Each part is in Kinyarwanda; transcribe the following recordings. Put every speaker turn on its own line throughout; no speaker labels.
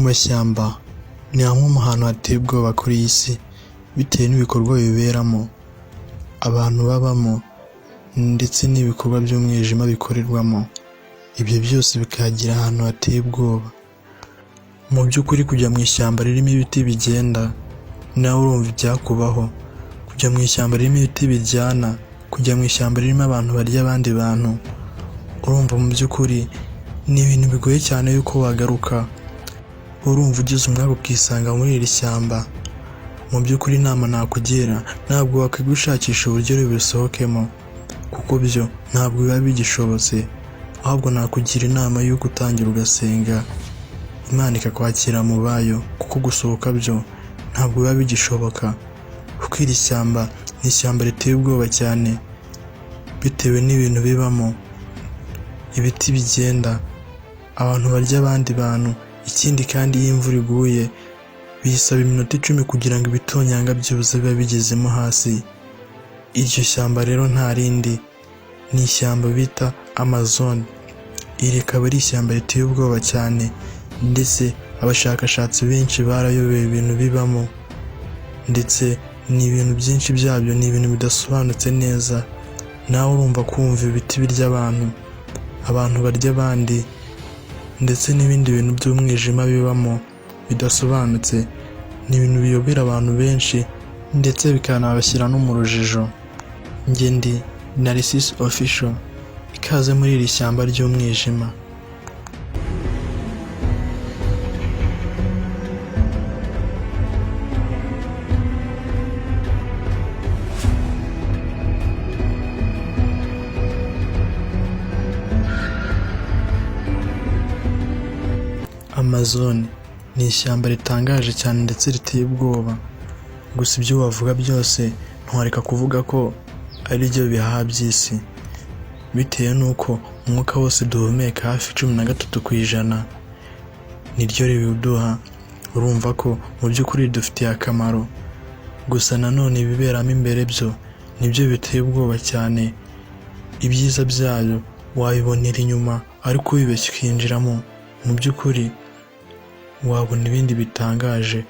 mashyamba ni hamwe mu hantu hateye ubwoba kuri iyi si bitewe n'ibikorwa biberamo, abantu babamo ndetse n'ibikorwa by'umwijima bikorerwamo. Ibyo byose bikagira ahantu hateye ubwoba. Mu by'ukuri kujya mu ishyamba ririmo ibiti bigenda nawe urumva ibyakubaho. Kujya mu ishyamba ririmo ibiti biryana, kujya mu ishyamba ririmo abantu barya abandi bantu, urumva mu by'ukuri ni ibintu bigoye cyane yuko wagaruka. Urumva ugize umwaka ukisanga muri iri shyamba, mu by'ukuri inama nakugira ntabwo wakwiga ushakisha uburyo ribisohokemo, kuko byo ntabwo biba bigishobotse. Ahubwo nakugira inama y'uko utangira ugasenga Imana ikakwakira mu bayo, kuko gusohoka byo ntabwo biba bigishoboka. Kuko iri shyamba ni ishyamba riteye ubwoba cyane bitewe n'ibintu bibamo, ibiti bigenda, abantu barya abandi bantu. Ikindi kandi iyo imvura iguye bisaba iminota 10 kugira ngo ibitonyanga byose biba bigezemo hasi. Iryo shyamba rero nta rindi, ni ishyamba bita Amazon. Iri rikaba ari ishyamba riteye ubwoba cyane, ndetse abashakashatsi benshi barayobeye ibintu bibamo, ndetse ni ibintu byinshi byabyo ni ibintu bidasobanutse neza. Nawe urumva kumva ibiti birya abantu barya abandi, ndetse n'ibindi bintu by'umwijima bibamo bidasobanutse, ni ibintu biyobera abantu benshi ndetse bikanabashyira no mu rujijo. Njye ndi Narcisse Official, ikaze muri iri shyamba ry'umwijima. Amazon ni ishyamba ritangaje cyane ndetse riteye ubwoba. Gusa ibyo wavuga byose ntiwareka kuvuga ko ari byo bihaha by'isi, bitewe n'uko umwuka wose duhumeka hafi 13% niryo riwuduha. Urumva ko mu by'ukuri ridufitiye akamaro. Gusa nanone ibiberamo imbere byo nibyo biteye ubwoba cyane. Ibyiza byayo wabibonera inyuma, ariko wibeshye ukinjiramo, mu by'ukuri wabona ibindi bitangaje,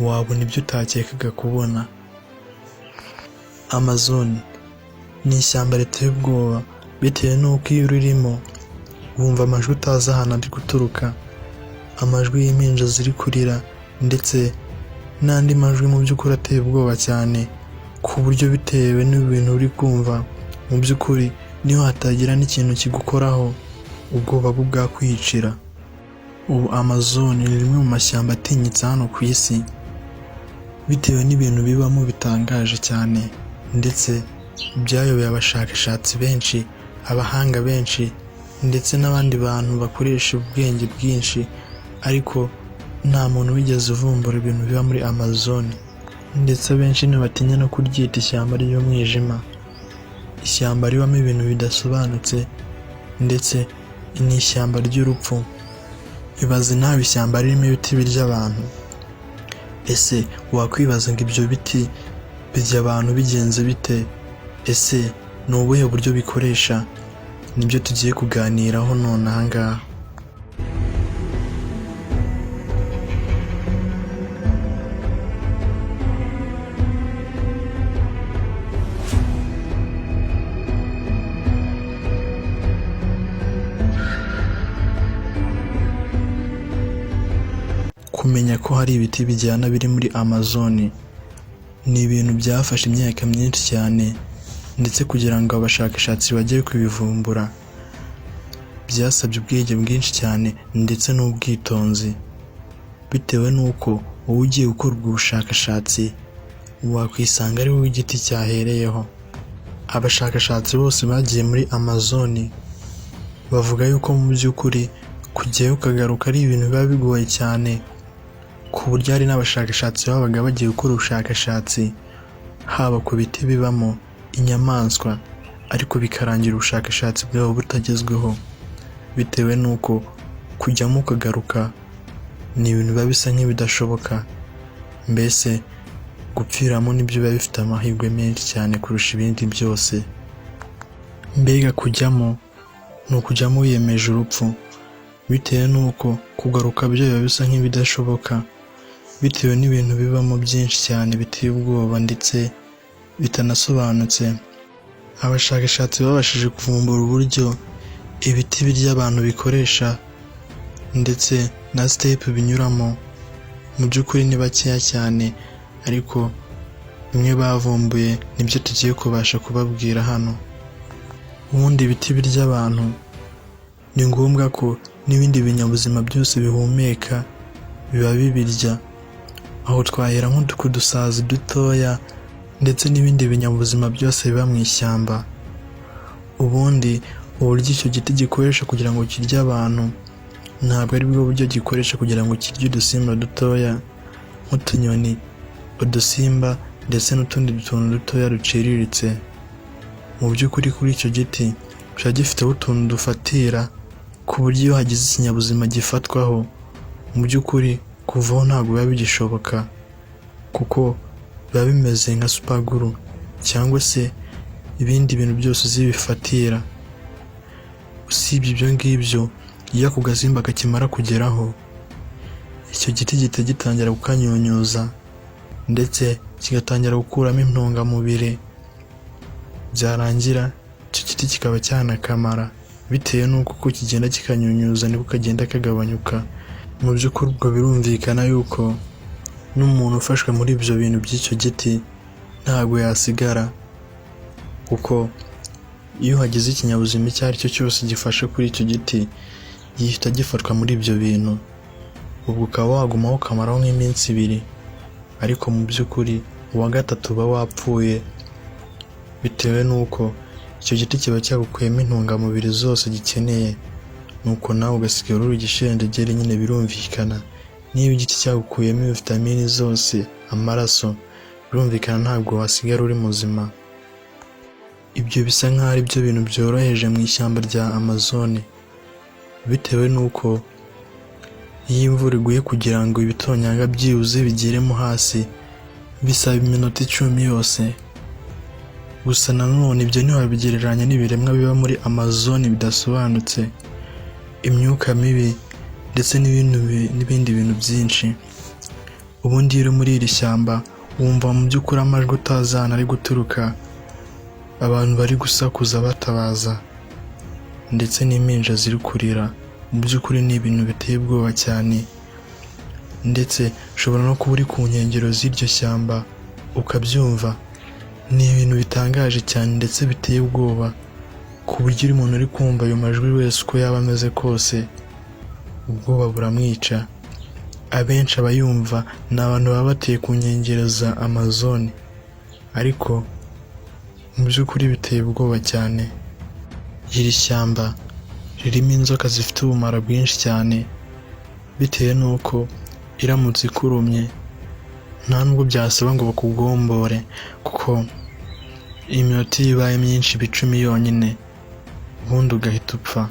wabona ibyo utakekaga kubona. Amazon ni ishyamba riteye ubwoba bitewe n'uko iyo uririmo wumva amajwi utazi ahantu ari guturuka, amajwi y'impinja ziri kurira, ndetse n'andi majwi mu by'ukuri ateye ubwoba cyane, ku buryo bitewe n'ibintu uri kumva mu by'ukuri niyo hatagira n'ikintu kigukoraho ubwoba bwo bwakwiyicira. Ubu Amazon ni rimwe mu mashyamba atinyitse hano ku isi bitewe n'ibintu bibamo bitangaje cyane, ndetse byayobeye abashakashatsi benshi, abahanga benshi, ndetse n'abandi bantu bakoresha ubwenge bwinshi, ariko nta muntu wigeze uvumbura ibintu biba muri Amazon. Ndetse abenshi ntibatinya no kuryita ishyamba ry'umwijima, ishyamba ribamo ibintu bidasobanutse, ndetse ni ishyamba ry'urupfu. Ibaze nawe ishyamba ririmo ibiti birya abantu. Ese wakwibaza ngo ibyo biti birya abantu bigenze bite? Ese ni ubuhe buryo bikoresha? Nibyo tugiye kuganiraho none aha ngaha. Kumenya ko hari ibiti bijyana biri muri Amazon ni ibintu byafashe imyaka myinshi cyane, ndetse kugira ngo abashakashatsi bajye kubivumbura byasabye ubwenge bwinshi cyane ndetse n'ubwitonzi, bitewe n'uko wowe ugiye gukora ubwo bushakashatsi wakwisanga ari wowe igiti cyahereyeho. Abashakashatsi bose bagiye muri Amazon bavuga yuko mu by'ukuri kujyayo ukagaruka ari ibintu biba bigoye cyane, ku buryo hari n'abashakashatsi babaga bagiye gukora ubushakashatsi haba ku biti bibamo, inyamaswa, ariko bikarangira ubushakashatsi bwabo butagezweho, bitewe n'uko kujyamo ukagaruka ni ibintu biba bisa nk'ibidashoboka. Mbese gupfiramo nibyo biba bifite amahirwe menshi cyane kurusha ibindi byose. Mbega kujyamo ni ukujyamo wiyemeje urupfu, bitewe n'uko kugaruka byo biba bisa nk'ibidashoboka bitewe n'ibintu bibamo byinshi cyane biteye ubwoba ndetse bitanasobanutse. Abashakashatsi babashije kuvumbura uburyo ibiti birya abantu bikoresha ndetse na step binyuramo mu by'ukuri ni bakeya cyane, ariko bimwe bavumbuye nibyo tugiye kubasha kubabwira hano. Ubundi ibiti birya abantu ni ngombwa ko n'ibindi binyabuzima byose bihumeka biba bibirya, aho twahera nk'udusazi dutoya ndetse n'ibindi binyabuzima byose biba mu ishyamba. Ubundi uburyo icyo giti gikoresha kugira ngo kirye abantu ntabwo ari bwo buryo gikoresha kugira ngo kirye udusimba dutoya nk'utunyoni, udusimba ndetse n'utundi tuntu dutoya duciriritse. Mu by'ukuri kuri icyo giti kiba gifiteho utuntu dufatira ku buryo iyo hagize ikinyabuzima gifatwaho mu by'ukuri kuvaho ntabwo biba bigishoboka, kuko biba bimeze nka supaguru cyangwa se ibindi bintu byose uzibifatira. Usibye ibyo ngibyo, iyo ako gasimba kakimara kugeraho, icyo giti gihita gitangira kukanyunyuza ndetse kigatangira gukuramo intungamubiri, byarangira icyo giti kikaba cyanakamara. Bitewe n'uko uko kigenda kikanyunyuza niko kagenda kagabanyuka. Mu by'ukuri ubwo birumvikana yuko n'umuntu ufashwe muri ibyo bintu by'icyo giti ntabwo yasigara, kuko iyo hagize ikinyabuzima icyo ari cyo cyose gifashe kuri icyo giti gihita gifatwa muri ibyo bintu, ubwo ukaba wagumaho ukamaraho nk'iminsi 2, ariko mu by'ukuri uwa gatatu uba wapfuye, bitewe n'uko icyo giti kiba cyagukuyemo intungamubiri zose gikeneye, nuko nawe ugasigara uri igishenjegere. Nyine birumvikana niba igiti cyagukuyemo vitamini zose, amaraso, birumvikana ntabwo wasigara uri muzima. Ibyo bisa nk'aho ari byo bintu byoroheje mu ishyamba rya Amazone, bitewe n'uko iyo imvura iguye kugira ngo ibitonyanga byibuze bigeremo hasi bisaba iminota 10 yose. Gusa nanone ibyo ntiwabigereranya n'ibiremwa biba muri Amazone bidasobanutse, imyuka mibi ndetse n'ibindi bintu byinshi. Ubundi iyo uri muri iri shyamba wumva mu by'ukuri amajwi utazana ari guturuka, abantu bari gusakuza batabaza ndetse n'impinja ziri kurira. Mu by'ukuri ni ibintu biteye ubwoba cyane, ndetse ushobora no kuba uri ku nkengero z'iryo shyamba ukabyumva. Ni ibintu bitangaje cyane ndetse biteye ubwoba, ku buryo uri umuntu uri kumva ayo majwi wese uko yaba ameze kose ubwoba buramwica. Abenshi abayumva ni abantu baba batuye ku nkengero za Amazone, ariko mu by'ukuri biteye ubwoba cyane. Iri shyamba ririmo inzoka zifite ubumara bwinshi cyane, bitewe n'uko iramutse ikurumye nta nubwo byasaba ngo bakugombore, kuko iminota iyo ibaye myinshi 10 yonyine ubundi ugahita upfa,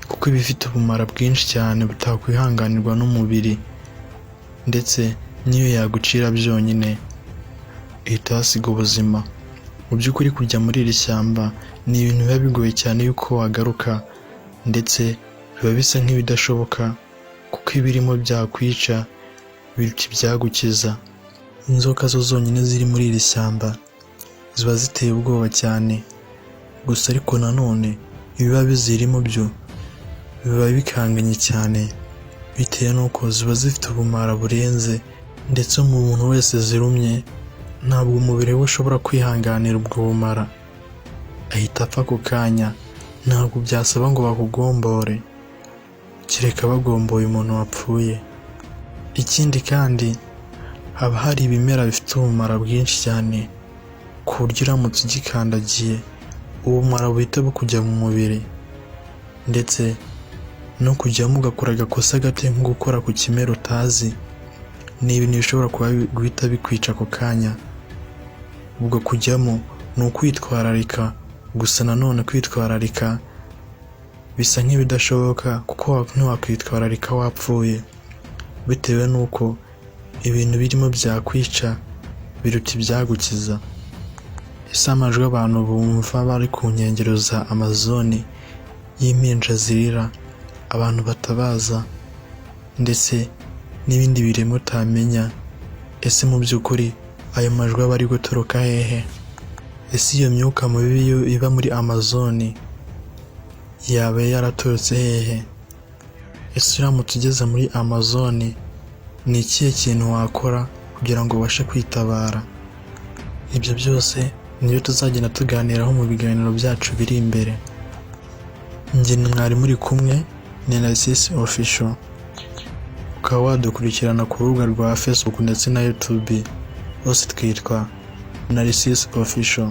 kuko iba ifite ubumara bwinshi cyane butakwihanganirwa n'umubiri, ndetse n'iyo yagucira byonyine ihita hasiga ubuzima. Mu by'ukuri kujya muri iri shyamba ni ibintu biba bigoye cyane yuko wagaruka, ndetse biba bisa nk'ibidashoboka, kuko ibirimo byakwica biruta ibyagukiza. Inzoka zo zonyine ziri muri iri shyamba ziba ziteye ubwoba cyane, gusa ariko nanone ibiba bizirimo byo biba bikanganye cyane, bitewe n'uko ziba zifite ubumara burenze, ndetse umuntu wese zirumye ntabwo umubiri we ushobora kwihanganira ubwo bumara, ahita apfa ako kanya. Ntabwo byasaba ngo bakugombore, kereka bagomboye umuntu wapfuye. Ikindi kandi haba hari ibimera bifite ubumara bwinshi cyane, ku buryo uramutse ugikandagiye ubumara buhita bukujya mu mubiri, ndetse no kujyamo ugakora agakosa gato nko gukora ku kimera utazi, ni ibintu bishobora guhita bikwica ako kanya. Ubwo kujyamo ni ukwitwararika, gusa nanone kwitwararika bisa nk'ibidashoboka, kuko ntiwakwitwararika wapfuye, bitewe n'uko ibintu birimo byakwica biruta ibyagukiza. Ese amajwi abantu bumva bari ku nkengero za Amazone y'impinja zirira, abantu batabaza ndetse n'ibindi biremwa utamenya. Ese mu by'ukuri ayo majwi aba ari guturuka hehe? Ese iyo myuka mibi iba muri Amazoni yaba yaraturutse hehe? Ese uramutse ugeze muri Amazoni ni ikihe kintu wakora kugira ngo ubashe kwitabara? Ibyo byose nibyo tuzagenda tuganiraho mu biganiro byacu biri imbere. Njye mwari muri kumwe ni Narcisse Official. Ukaba wadukurikirana ku rubuga rwa Facebook ndetse na YouTube, hose twitwa Narcisse Official.